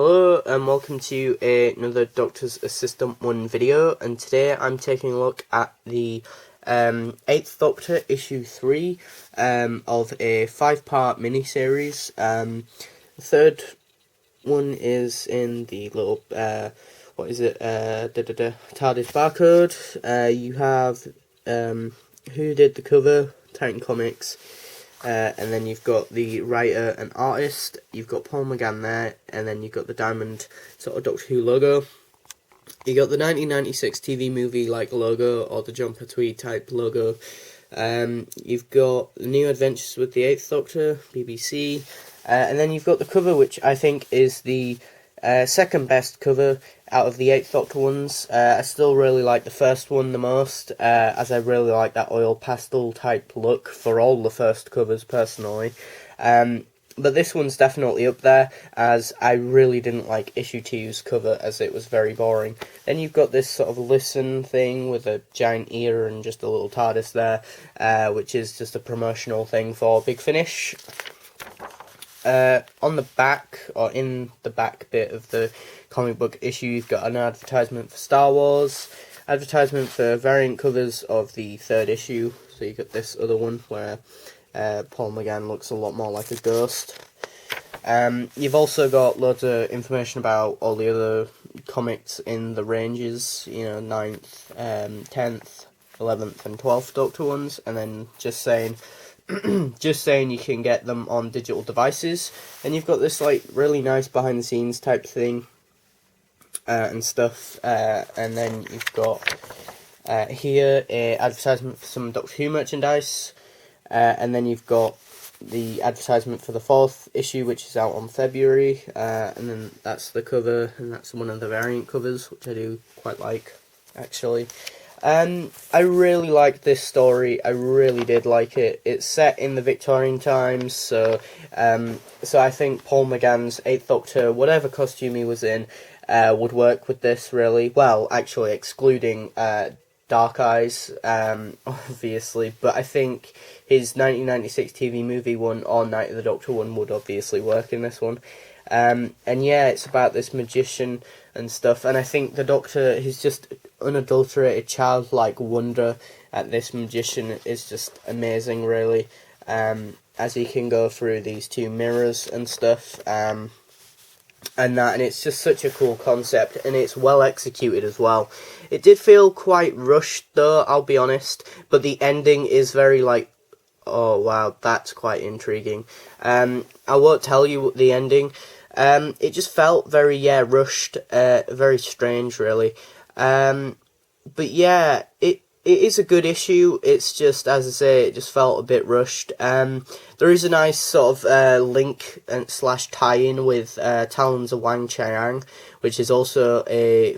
Hello and welcome to another Doctor's Assistant 1 video, and today I'm taking a look at the 8th Doctor issue 3 of a 5-part miniseries. The third one is in the little, TARDIS barcode. You have who did the cover, Titan Comics. And then you've got the writer and artist, you've got Paul McGann there, and then you've got the diamond sort of Doctor Who logo. You got the 1996 TV movie like logo, or the John Pertwee type logo. You've got the New Adventures with the 8th Doctor, BBC, and then you've got the cover, which I think is the second best cover out of the 8th Doctor ones. I still really like the first one the most, as I really like that oil pastel type look for all the first covers personally. But this one's definitely up there, as I really didn't like issue 2's cover, as it was very boring. Then you've got this sort of listen thing with a giant ear and just a little TARDIS there, which is just a promotional thing for Big Finish. On the back, or in the back bit of the comic book issue, you've got an advertisement for Star Wars, advertisement for variant covers of the third issue. So you got this other one where Paul McGann looks a lot more like a ghost. You've also got loads of information about all the other comics in the ranges, you know, 9th, 10th, 11th and 12th Doctor ones, and then just saying you can get them on digital devices. And you've got this like really nice behind the scenes type thing and stuff, and then you've got here a advertisement for some Doctor Who merchandise, and then you've got the advertisement for the 4th issue, which is out on February, and then that's the cover, and that's one of the variant covers, which I do quite like, actually. I really liked this story. I really did like it. It's set in the Victorian times, so I think Paul McGann's 8th Doctor, whatever costume he was in, would work with this really well. Actually, excluding Dark Eyes, obviously, but I think his 1996 TV movie one or Night of the Doctor one would obviously work in this one. And yeah, it's about this magician and stuff, and I think the Doctor, he's just unadulterated childlike wonder at this magician is just amazing, really, as he can go through these two mirrors and stuff, and it's just such a cool concept, and it's well executed as well. It did feel quite rushed though, I'll be honest, but the ending is very like, oh wow, that's quite intriguing. I won't tell you the ending. It just felt very, rushed, very strange, really. But yeah, it is a good issue. It's just, as I say, it just felt a bit rushed. There is a nice sort of link and / tie-in with Talons of Weng-Chiang, which is also a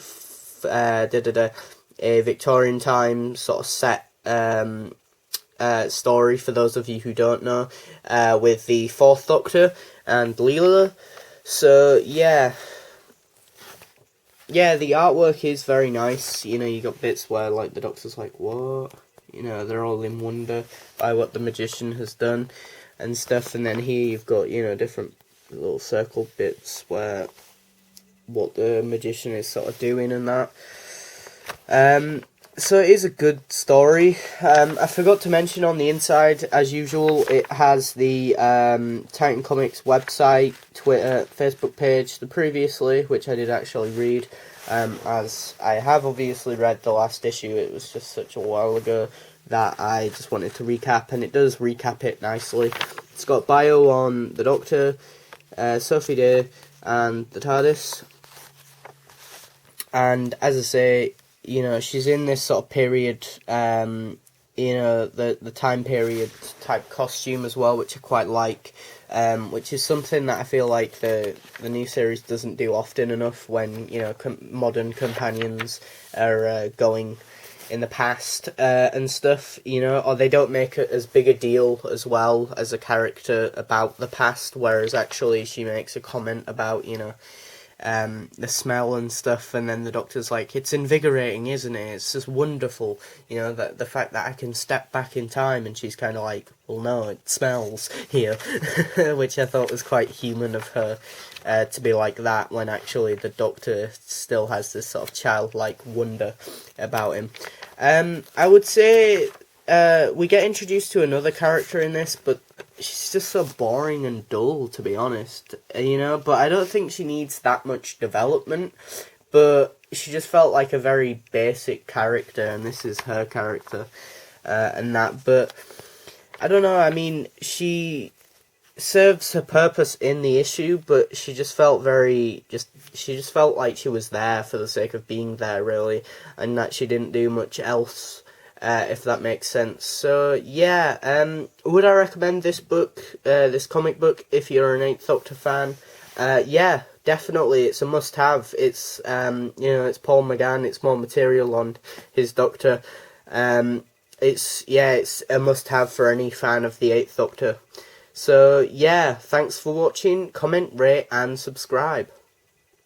Victorian time sort of set story, for those of you who don't know, with the 4th Doctor and Leela. So yeah, the artwork is very nice. You know, you got bits where like the Doctor's like, what? You know, they're all in wonder by what the magician has done and stuff. And then here you've got, you know, different little circle bits where what the magician is sort of doing and that. So it is a good story. I forgot to mention on the inside, as usual, it has the Titan Comics website, Twitter, Facebook page, the previously, which I did actually read, as I have obviously read the last issue. It was just such a while ago that I just wanted to recap, and it does recap it nicely. It's got bio on the Doctor, Sophie Day, and the TARDIS. And as I say, you know, she's in this sort of period, you know, the time period type costume as well, which I quite like, which is something that I feel like the new series doesn't do often enough when, you know, modern companions are going in the past and stuff, you know, or they don't make it as big a deal as well as a character about the past, whereas actually she makes a comment about, you know, the smell and stuff, and then the Doctor's like, it's invigorating, isn't it? It's just wonderful, that the fact that I can step back in time, and she's kind of like, well, no, it smells here, which I thought was quite human of her to be like that, when actually the Doctor still has this sort of childlike wonder about him. I would say we get introduced to another character in this, but she's just so boring and dull, to be honest, but I don't think she needs that much development, but she just felt like a very basic character, and this is her character, but I don't know, I mean, she serves her purpose in the issue, but she just felt she just felt like she was there for the sake of being there, really, and that she didn't do much else. If that makes sense. So yeah, would I recommend this book, this comic book, if you're an Eighth Doctor fan? Yeah, definitely, it's a must-have. It's it's Paul McGann. It's more material on his Doctor. It's a must-have for any fan of the Eighth Doctor. So yeah, thanks for watching. Comment, rate, and subscribe.